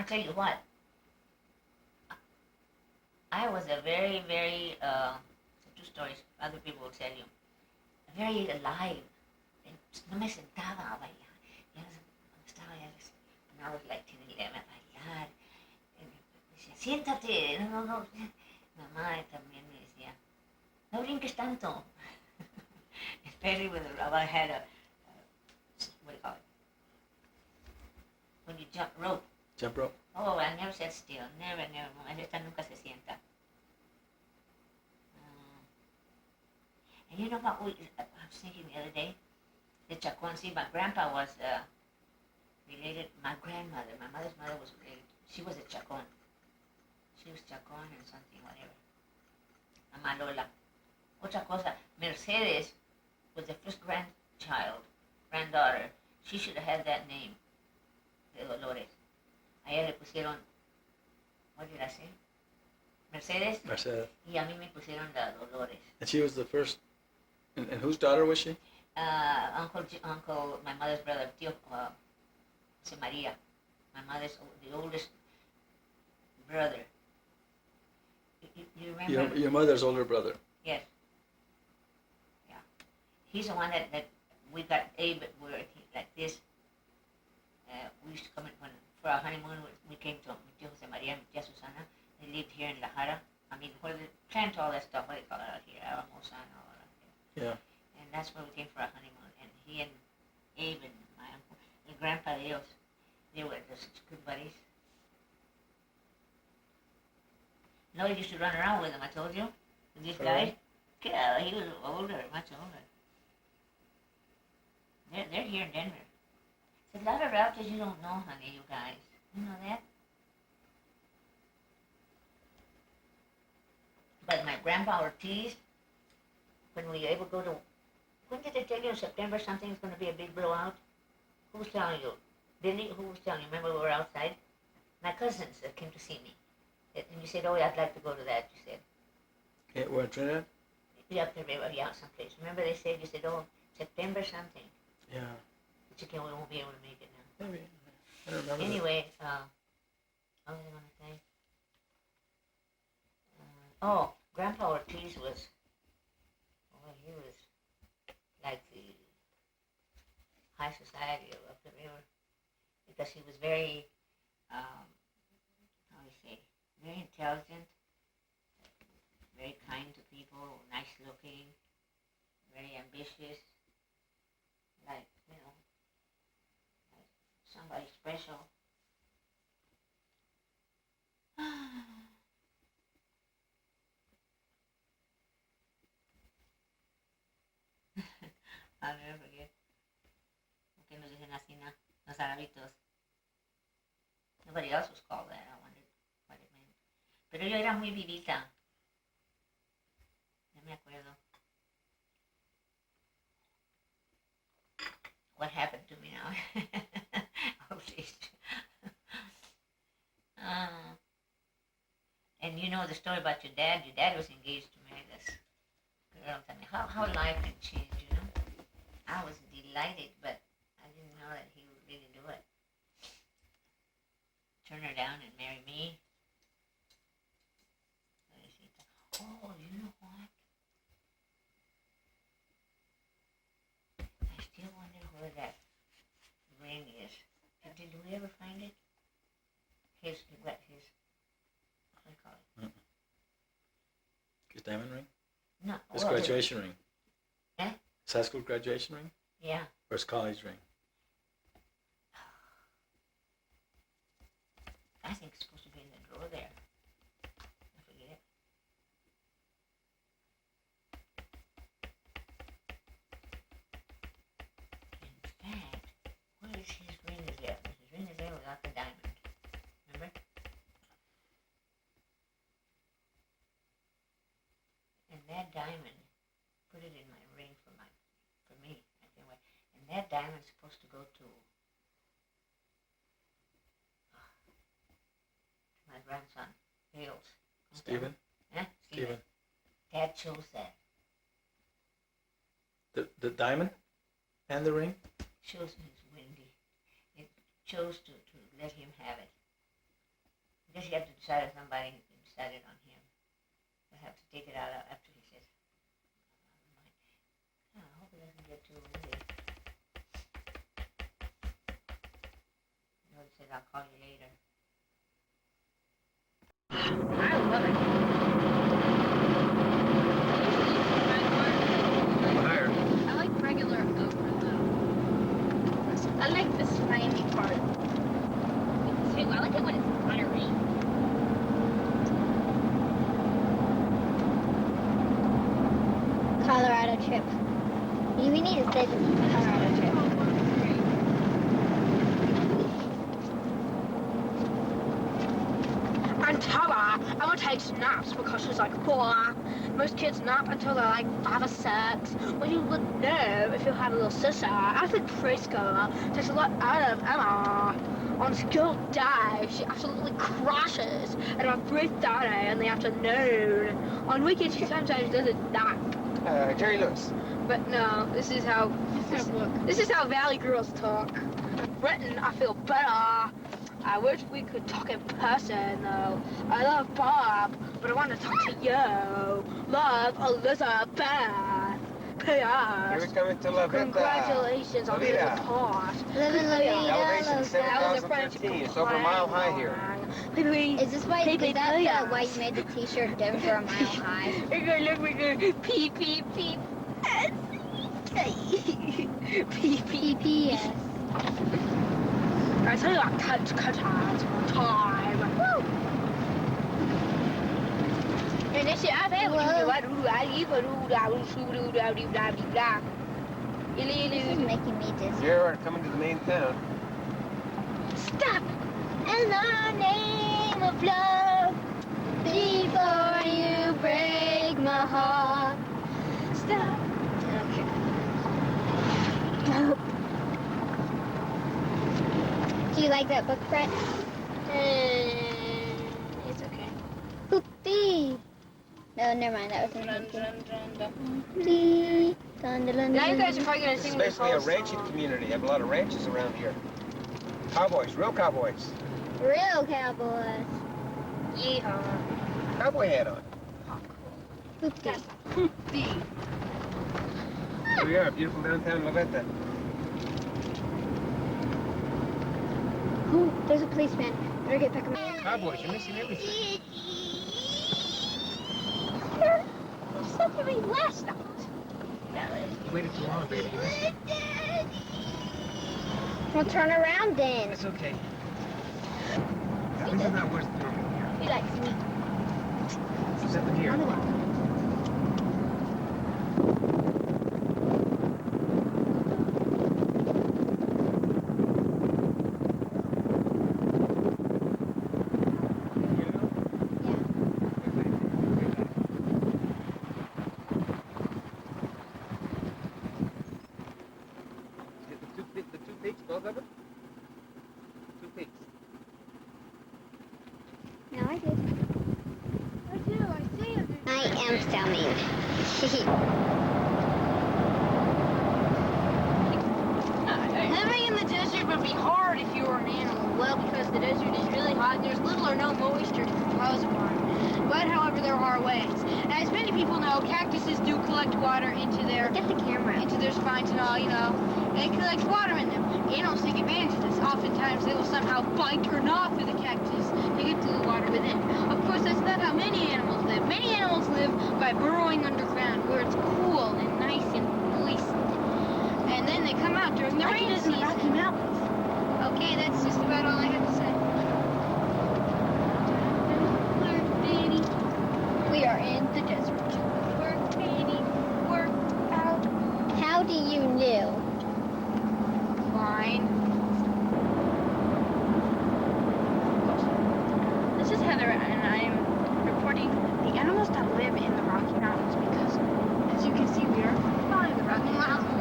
I'll tell you what. I was a very, very, two stories other people will tell you, very alive. No me sentaba a bailar. Ya estaba ya, and I was like 10, 11, a bailar. Decía, siéntate, no, no, no. Mamá también me decía, no brinques tanto. Especially when I had what do you call it? When you jump rope. Jump rope. Oh, I never sat still. Never, never. Esta nunca se sienta. And you know what? I was thinking the other day, the Chacon. See, my grandpa was related. My grandmother, my mother's mother, was related. She was a Chacon. She was Chacon and something, whatever. Mamá Lola. Otra cosa, Mercedes was the first granddaughter. She should have had that name, de Dolores. A ella le pusieron, what did I say? Mercedes. Mercedes. Y a mí me pusieron la Dolores. And she was the first. And whose daughter was she? Uncle, my mother's brother, Tío Jose Maria. My mother's the oldest brother. You remember? Your mother's older brother. Yes. Yeah. He's the one that we got Abe where like this. We used to come in for our honeymoon. We came to Tío Jose Maria and Tia Susana. They lived here in La Jara. I mean, where they plant all that stuff. What do they call it out here? Alamosa and all that. Yeah. And that's where we came for our honeymoon. And he and Abe and my uncle, and Grandpa Dios, they were just such good buddies. Lloyd used to run around with them, I told you. With these guys. Yeah, he was older, much older. They're here in Denver. There's a lot of routes you don't know, honey, you guys. You know that? But my grandpa Ortiz, when we were able to go to, when did they tell you in September something's going to be a big blowout? Who was telling you? Billy, who was telling you? Remember we were outside? My cousins that came to see me. And you said, oh, I'd like to go to that, you said. Yeah, where, Trinidad? Yeah, up the river, yeah, someplace. Remember they said, you said, oh, September something. Yeah. But you can't, we won't be able to make it now. Maybe. I don't remember. Anyway, what was I going to say? Grandpa Ortiz was, he was like the high society of up the river because he was very, how do you say, very intelligent, very kind to people, nice looking, very ambitious, like, like somebody special. I'll never forget. Que nos dicen así, los arabitos. Nobody else was called that. I wondered what it meant. Pero yo era muy vivita. No me acuerdo. What happened to me now? Oh, please. And you know the story about your dad. Your dad was engaged to marry this girl. Tell me how life can change, you know? I was delighted, but I didn't know that he would really do it. Turn her down and marry me. Oh, you know what? I still wonder where that ring is. Did we ever find it? What do you call it? His diamond ring? No. His graduation ring. Eh? His high school graduation ring? Yeah. Or his college ring? I think it's supposed to be in the drawer there. I forget. In fact, where is his ring is there? His ring is there without the diamond. Remember? And that diamond, put it in my ring for me. Anyway. And that diamond's supposed to go to my grandson, Hales. Stephen? Yeah, Stephen. Dad chose that. The diamond and the ring? Chose Miss Wendy. It chose to let him have it. I guess you have to decide on somebody and decide it on him. I have to take it out after he says, oh, I hope it doesn't get too windy. No, he said, I'll call you later. I love it. Higher. I like regular over though. I like the slimy part. Me too. I like it when it's buttery. Colorado trip. We need to say the Colorado trip. And Tara, I would take naps because she's like 4. Most kids nap until they're like 5 or 6. Well, you would know if you had a little sister. I think preschool takes a lot out of Emma. On school day, she absolutely crashes at about 3:30 in the afternoon. On weekends, she sometimes does a nap. Jerry Lewis. But no, this is how Valley girls talk. Written, I feel better. I wish we could talk in person, though. I love Bob, but I want to talk to you. Love, Elizabeth. You're P.S. coming to La Venta. Congratulations on being a part. Live in La Vida, Elevation Loca. 7,015. It's over a mile high here. Is this why? Is that why you made the T-shirt Denver a mile high? We're gonna peep, peep, peep. Peep, peep. PPS. I tell you, I cut one time. Woo! And this shit, I say, This is making me dizzy. You're coming to the main town. Stop! In the name of love, before you break my heart. Stop! Do you like that book, Brett? It's okay. Hoopty. No, never mind. That was Dun, in dun, dun, dun. Hoopty. Dun, dun, dun, Now you guys are dun. probably gonna This sing is this basically a whole ranching song. community. They have a lot of ranches around here. Cowboys, real cowboys. Real cowboys. Yeehaw. Cowboy hat on. Hoopty. Hoopty. Here we are, beautiful downtown La Venta. Ooh, there's a policeman. Better get back on. Cowboys, you're missing everything. You're supposed to be last night. You waited too long, baby. You missed it. Well, turn around then. It's okay. Things are not worth doing here. He likes me. There's nothing here. The two peaks, both of them? 2 peaks. No, I did. I do, I see it. I am filming. Living in the desert would be hard if you were an animal. Well, because the desert is really hot and there's little or no moisture to compose upon. But, however, there are ways. As many people know, cactuses do collect water into their Look at the camera. spines and all, you know. They collect water in them. Animals take advantage of this. Oftentimes, they will somehow bite or gnaw through the cactus to get to the water within. Of course, that's not how many animals live. Many animals live by burrowing underground, where it's cool and nice and moist. And then they come out during the rainy season. Okay, that's just about all I have to say. Work, baby. We are in The desert. Work, baby. Work out. How do you know? Fine. This is Heather, and I am reporting the animals that live in the Rocky Mountains because, as you can see, we are following the Rocky Mountains.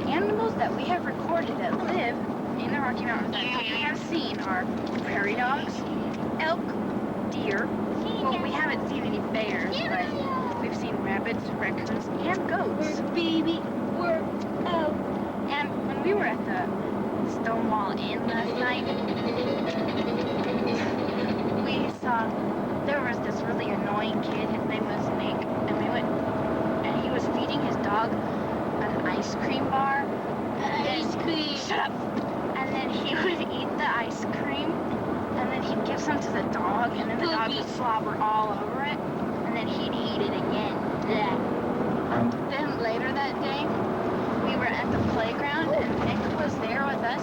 The animals that we have recorded that live in the Rocky Mountains that we have seen are prairie dogs, elk, deer. Well, we haven't seen any bears, but we've seen rabbits, raccoons, and goats. Baby, work out. And when we were at the Stonewall while in last night, we saw there was this really annoying kid. His name was Nick, and he was feeding his dog an ice cream bar. Ice cream. Shut up. And then he would eat the ice cream, and then he'd give some to the dog, and then the dog would slobber all over it, and then he'd eat it again. Yeah. Then later that day, we were at the playground, and Nick was there with us,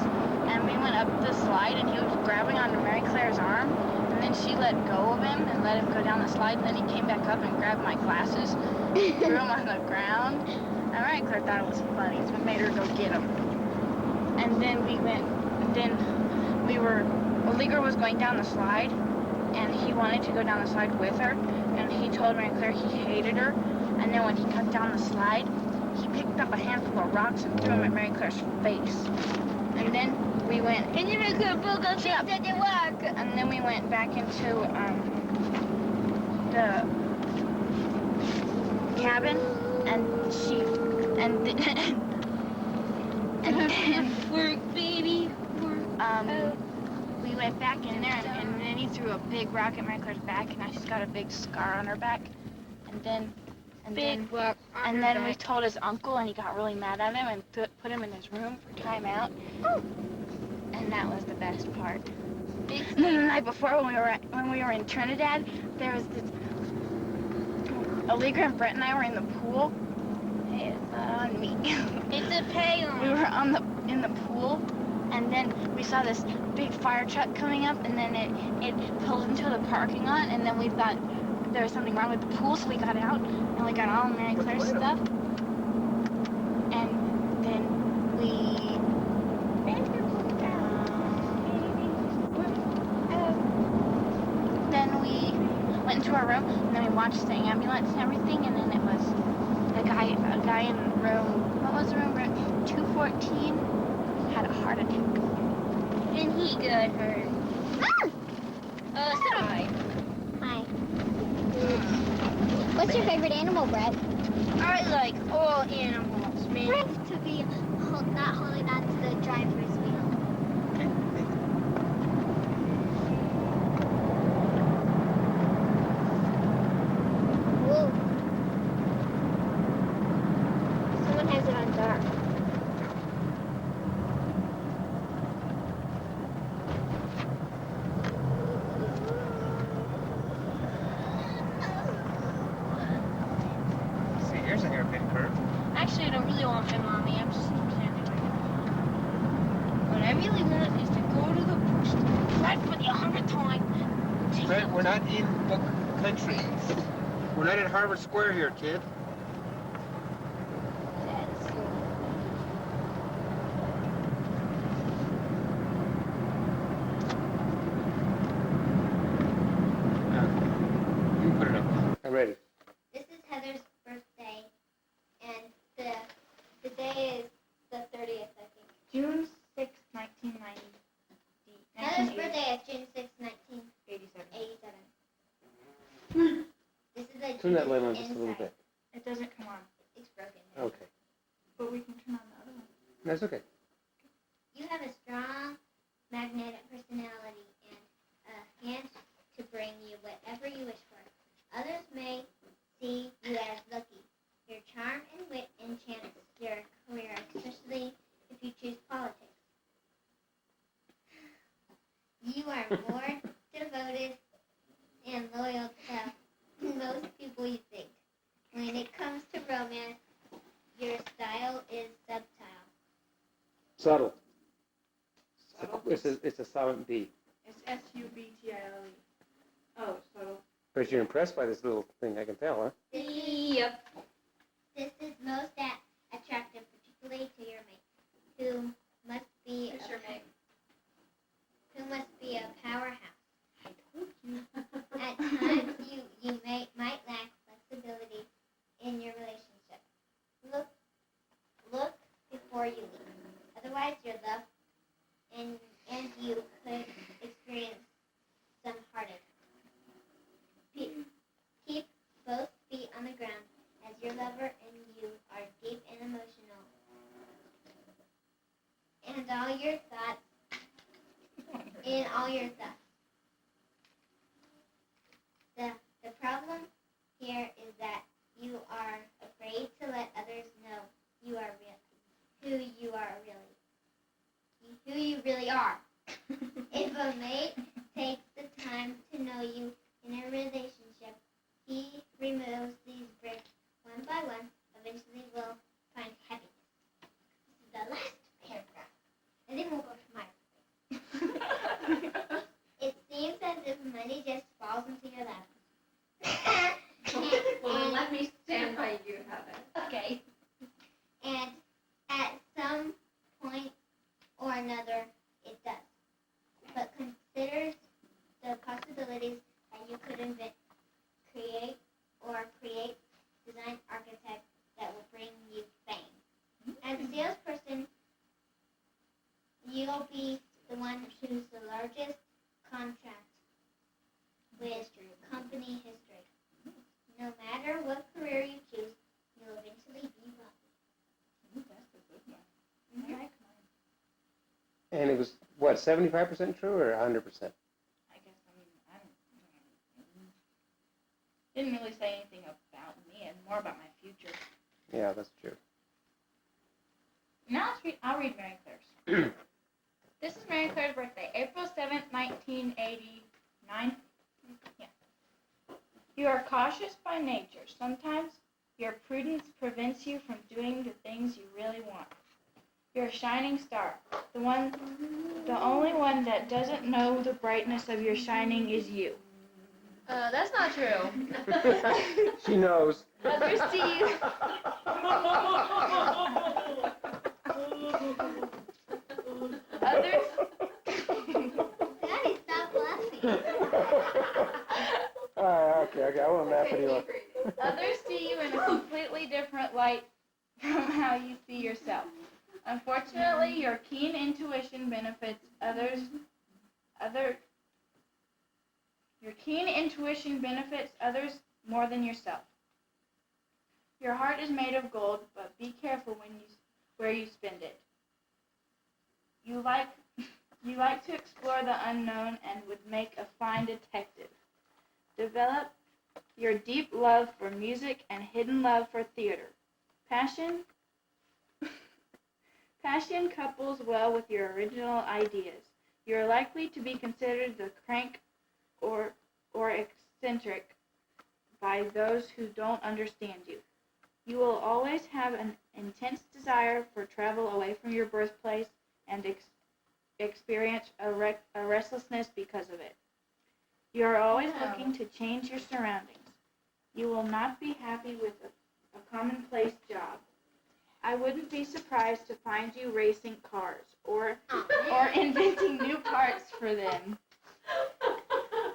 and we went up the slide, and he was grabbing onto Mary Claire's arm, and then she let go of him and let him go down the slide, and then he came back up and grabbed my glasses, threw them on the ground, and Mary Claire thought it was funny, so we made her go get him. And then Oliger was going down the slide, and he wanted to go down the slide with her, and he told Mary Claire he hated her, and then when he got down the slide, he picked up a handful of rocks and threw them at Mary Claire's face. And then we went... And you make her book on things that didn't work. And then we went back into the cabin, and then Work, baby. Work. we went back in there, and then he threw a big rock at Mary Claire's back, and now she's got a big scar on her back. And then we told his uncle, and he got really mad at him and put him in his room for timeout. And that was the best part. And then the night before, when we were in Trinidad, there was this. Allegra and Brett and I were in the pool. It's on me. It's a payoff. We were in the pool, and then we saw this big fire truck coming up, and then it pulled into the parking lot, and then we thought there was something wrong with the pool, so we got out, and we got all Mary Claire's stuff, and then we went into our room, and then we watched the ambulance and everything, and then it was a guy in room, what was the room? Room 214 had a heart attack. And he got hurt. Hi. Hi. What's your favorite animal, Brett? I like all animals, man. Brett to be not holding on to the driver's wheel. Whoa. Someone has it on dark. See, here's a hairpin curve. Actually, I don't really want my mommy. I'm just standing right now. What I really want is to go to the bush, right for the 100th time. Brett, we're not in book country. We're not in Harvard Square here, kid. You put it up. I'm ready. This is Heather's birthday, and the day is the 30th, I think. June 6, 1990. Heather's birthday is June 6, 1987. 87. This is a Turn that light on June just a little inside. bit. It doesn't come on, It's broken. Okay. but we can turn on the other one. That's okay. You have a strong magnetic personality and a hand to bring you whatever you wish for. Others may see you as lucky. Your charm and wit enchants your career, especially if you choose politics. You are more devoted and loyal to most people you think. When it comes to romance, your style is subtle. Subtle. Subtle? It's a silent B. It's S-U-B-T-I-L-E. Oh, subtle. But you're impressed by this little thing, I can tell, huh? Yep. This is most attractive, particularly to your mate, who must be a powerhouse. I told you. At times, you might lack flexibility in your relationship. Look before you leave. Otherwise, your love and you could experience some heartache. Keep both feet on the ground, as your lover and you are deep and emotional, and all your thoughts in all your thoughts. The problem here is that you are afraid to let others know you are who you really are. If a mate takes the time to know you in a relationship, he removes these bricks one by one, eventually will find happiness. This is the last paragraph. And then we'll go to my It seems as if money just falls into your lap. Well, then let me stand by you, Heather. Okay. And at some point or another, it does. But consider the possibilities that you could invent, create, design, architect that will bring you fame. As a salesperson, you'll be the one who chooses the largest contract with company history. No matter what career you choose, you'll eventually be wealthy. Ooh, that's a good one. I like mine. And it was, what, 75% true or 100%? I guess, I didn't really say anything about me and more about my future. Yeah, that's true. Now I'll read Mary Claire's. This is Mary Claire's birthday, April 7th, 1989. Yeah. You are cautious by nature. Sometimes your prudence prevents you from doing the things you really want. You're a shining star. The only one that doesn't know the brightness of your shining is you. That's not true. She knows. Others see you. Others. Daddy, stop laughing. Okay, I won't laugh anymore. Others see you in a completely different light from how you see yourself. Unfortunately, your keen intuition benefits others. Your keen intuition benefits others more than yourself. Your heart is made of gold, but be careful where you spend it. You like to explore the unknown and would make a fine detective. Develop your deep love for music and hidden love for theater. Passion couples well with your original ideas. You're likely to be considered the crank or eccentric by those who don't understand you. You will always have an intense desire for travel away from your birthplace and experience a restlessness because of it. You are always looking to change your surroundings. You will not be happy with a commonplace job. I wouldn't be surprised to find you racing cars or inventing new parts for them.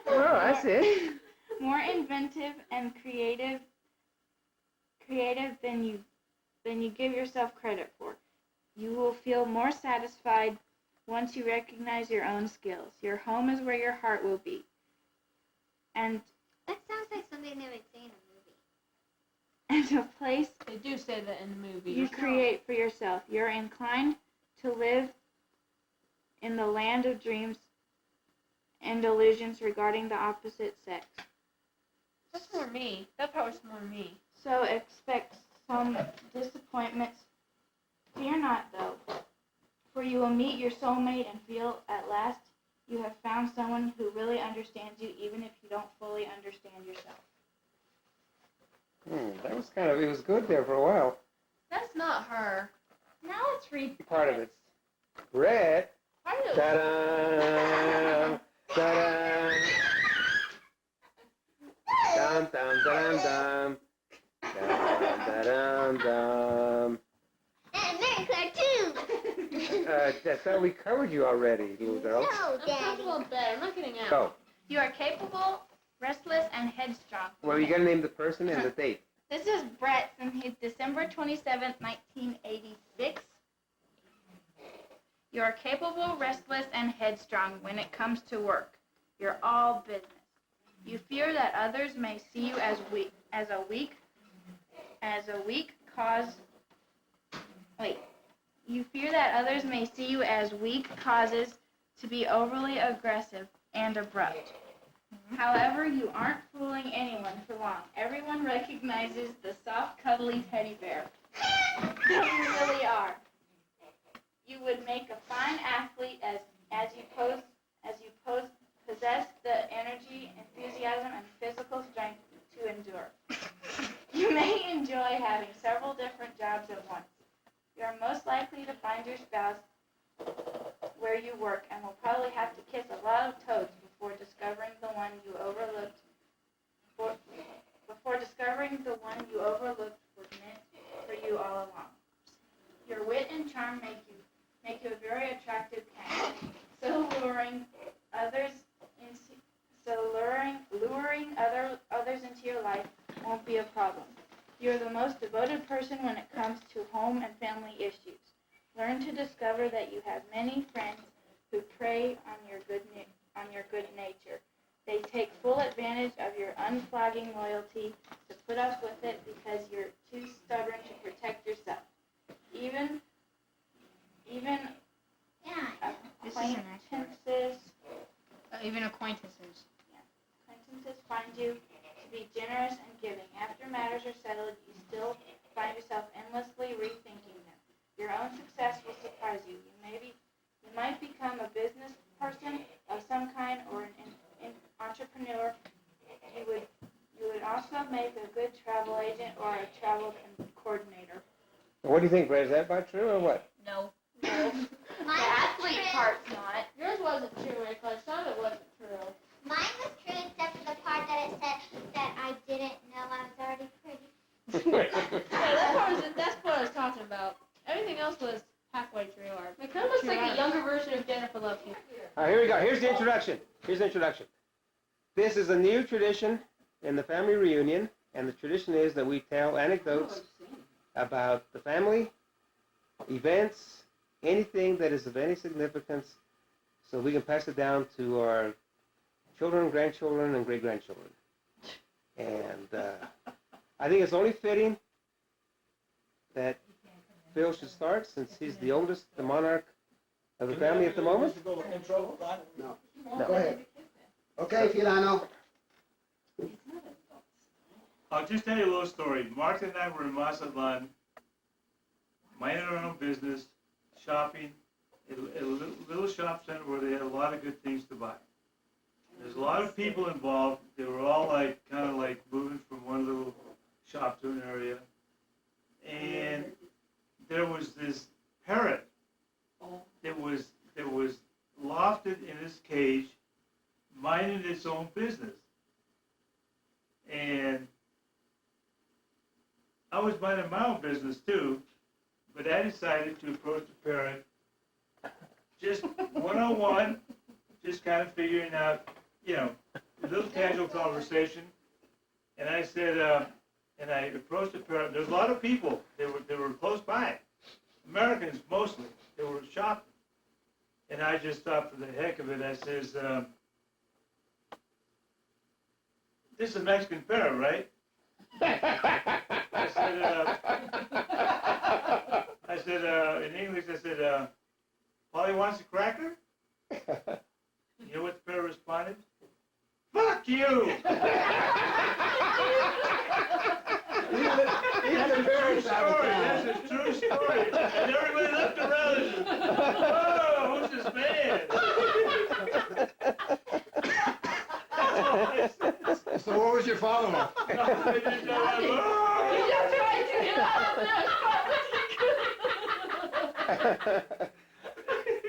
Oh, I see. More inventive and creative than you give yourself credit for. You will feel more satisfied once you recognize your own skills. Your home is where your heart will be. And That sounds like something they would say in a movie. and a place They do say that in the movie. you create for yourself. You're inclined to live in the land of dreams and illusions regarding the opposite sex. That's more me. That part was more me. So expect some disappointments. Fear not, though, for you will meet your soulmate and feel at last you have found someone who really understands you, even if you don't fully understand yourself. That was it was good there for a while. That's not her. Now let's read Part of it's red. Part of Ta-da! Ta-da! Dum dum dum dum. Dum dum dum. And Mary Claire too. I thought we covered you already, little girl. No, I'm Daddy. comfortable in bed. I'm not getting out. Go. You are capable, restless, and headstrong. Well, you gotta name the person and the date. This is Brett from December 27th, 1986. You are capable, restless, and headstrong when it comes to work. You're all business. You fear that others may see you as a weak cause. Wait. You fear that others may see you as weak causes to be overly aggressive and abrupt. However, you aren't fooling anyone for long. Everyone recognizes the soft, cuddly teddy bear that you really are. You would make a fine athlete as you possess the energy, enthusiasm, and physical strength to endure. You may enjoy having several different jobs at once. You are most likely to find your spouse where you work and will probably have to kiss a lot of toads before discovering the one you overlooked was meant for you all along. Your wit and charm make you a very attractive cat. So luring others into your life won't be a problem. You're the most devoted person when it comes to home and family issues. Learn to discover that you have many friends who prey on your good nature. They take full advantage of your unflagging loyalty to put up with it because you're too stubborn to protect yourself. Even acquaintances find you to be generous and giving. After matters are settled, you still find yourself endlessly rethinking them. Your own success will surprise you. You might become a business person of some kind or an entrepreneur. You would also make a good travel agent or a travel coordinator. What do you think, Brad? Is that about true or what? No. The athlete part's not. Yours wasn't true, Rick. I thought it wasn't true. Mine was true except for the part that it said that I didn't know I was already pretty. That's what I was talking about. Everything else was halfway true. It kind of looks like a younger version of Jennifer Love Hewitt. All right, here we go. Here's the introduction. This is a new tradition in the family reunion, and the tradition is that we tell anecdotes about the family, events, anything that is of any significance, so we can pass it down to our children, grandchildren, and great-grandchildren. And I think it's only fitting that Phil should start, since he's the oldest, the monarch of the family at the moment. No. No. Go ahead. Okay, Filano. I'll just tell you a little story. Martha and I were in Mazatlan, minding our own business, shopping at a little shop center where they had a lot of good things to buy. There's a lot of people involved. They were all kind of like moving from one little shop to an area. And there was this parrot that was lofted in this cage, minding its own business. And I was minding my own business too, but I decided to approach the parrot just one-on-one, just kind of figuring out, a little casual conversation. And I said, and I approached the parrot. There's a lot of people. They were close by, Americans mostly. They were shopping. And I just thought, for the heck of it, I says, this is a Mexican parrot, right? I said, in English, I said, Polly wants a cracker? You know what the parrot responded? Fuck you! Even the parents have a That's a true story. And everybody looked around and said, whoa, who's this man? So what was your follow-up? I didn't know I was, You just tried to get out of there.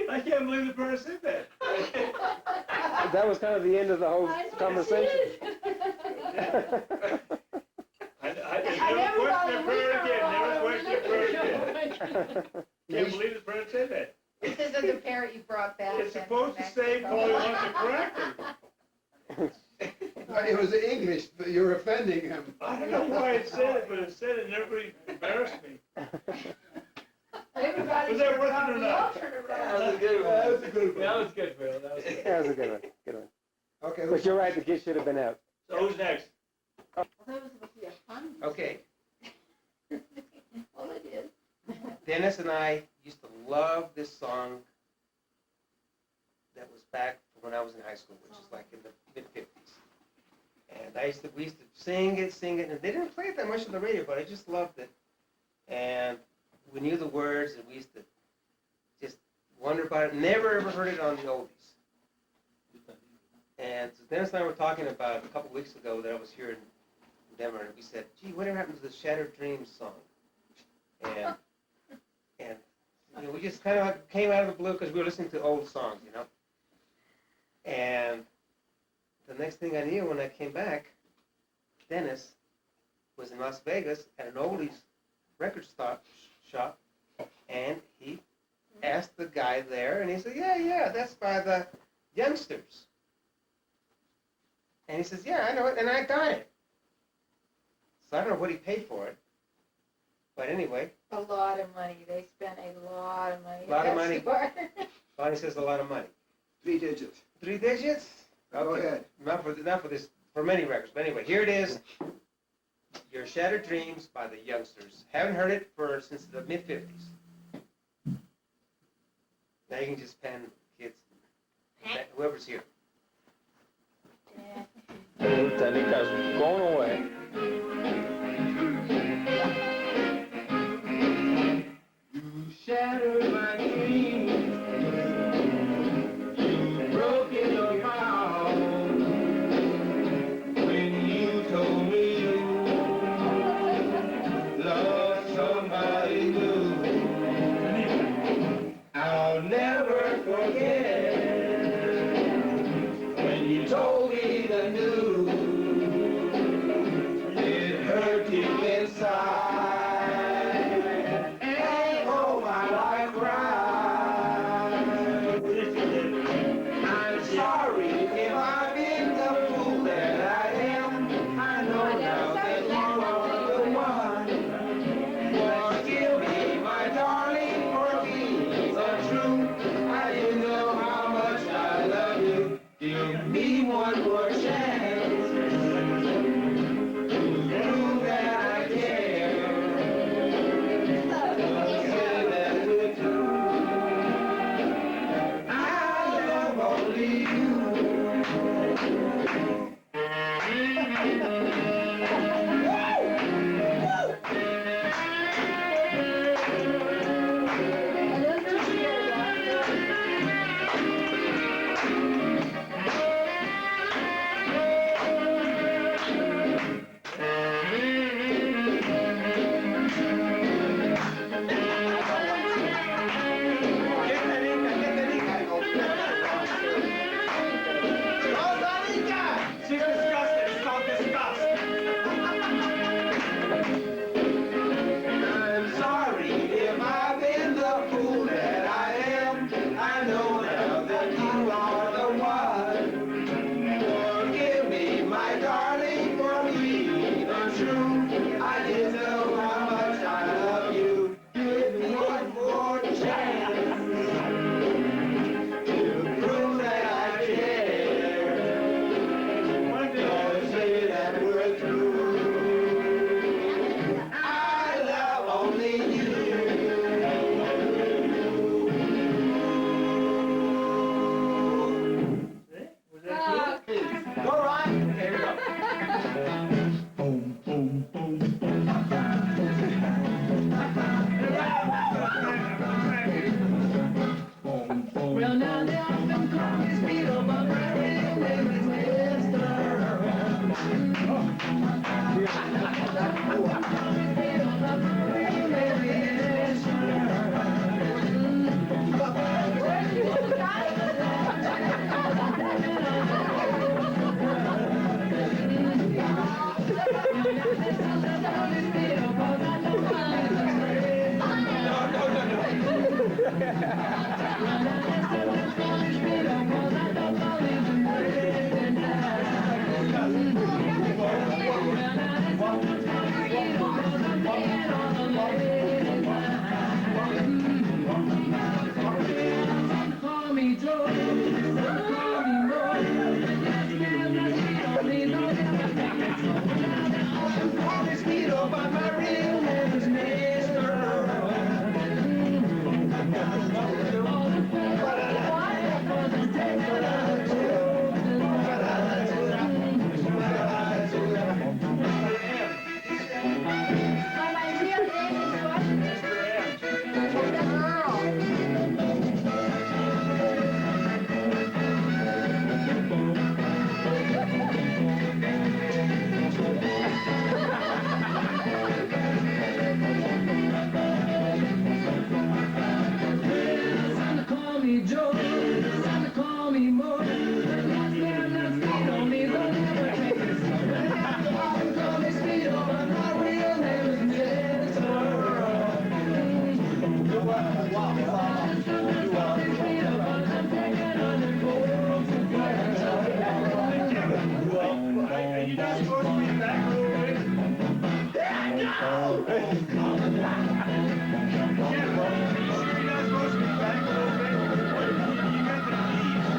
I can't believe the parrot said that. That was kind of the end of the whole conversation. I never questioned the parrot again. Never questioned the parrot again. Can't believe the parrot said that. This isn't the parrot you brought back. It's supposed to say Polly wants a cracker. But it was English, but you're offending him. I don't know why it said it, but it said it and everybody embarrassed me. Was that worth it or not? That was a good one. That was a good one. That was good, Phil. That was good. That was a good one. Okay, But you're right, the kid should have been out. So who's next? Okay. Well, it is. Dennis and I used to love this song that was back when I was in high school, which is like in the mid-50s. And we used to sing it, and they didn't play it that much on the radio, but I just loved it. And we knew the words, and we used to just wonder about it. Never ever heard it on the oldies. And so Dennis and I were talking about a couple weeks ago that I was here in Denver, and we said, gee, whatever happened to the Shattered Dreams song? And we just kind of came out of the blue because we were listening to old songs, And the next thing I knew, when I came back, Dennis was in Las Vegas at an oldies record shop, and he asked the guy there, and he said, yeah, that's by the Youngsters. And he says, yeah, I know it, and I got it. So I don't know what he paid for it, but anyway. A lot of money. They spent a lot of money. A lot of money. Bonnie says a lot of money. 3 digits. 3 digits? Go ahead. Not for this, for many records. But anyway, here it is. Your Shattered Dreams by the Youngsters. Haven't heard it since the mid-50s. Now you can just pen, kids. Whoever's here. Tanika's going away. You shattered my dreams. You broke in your heart when you told me you loved somebody new. I'll never forget when you told me the news. It hurt deep inside. And oh, how I cried. I'm sorry if I've been the fool that I am. I know now that you are the one. Forgive me, my darling, for being so true. I didn't know how much I love you. Give me one more chance to prove that I care. Say that we're through. I love only you. I'm sorry if I've been the fool that I am. I know now that you are the one. Forgive me, my darling, for being untrue. I didn't know how much I love you. Give me one more chance to prove that I care. Don't say that we're through. I love only you. Was that good? Go right. Here we go. Well, now they often call me Speedo, but my real name is Mister. Call me Joe, call me Mo. Call me Speedo, but my real name is Mister. Yeah, well, are you sure you're not supposed to be back a little bit? You got the keys.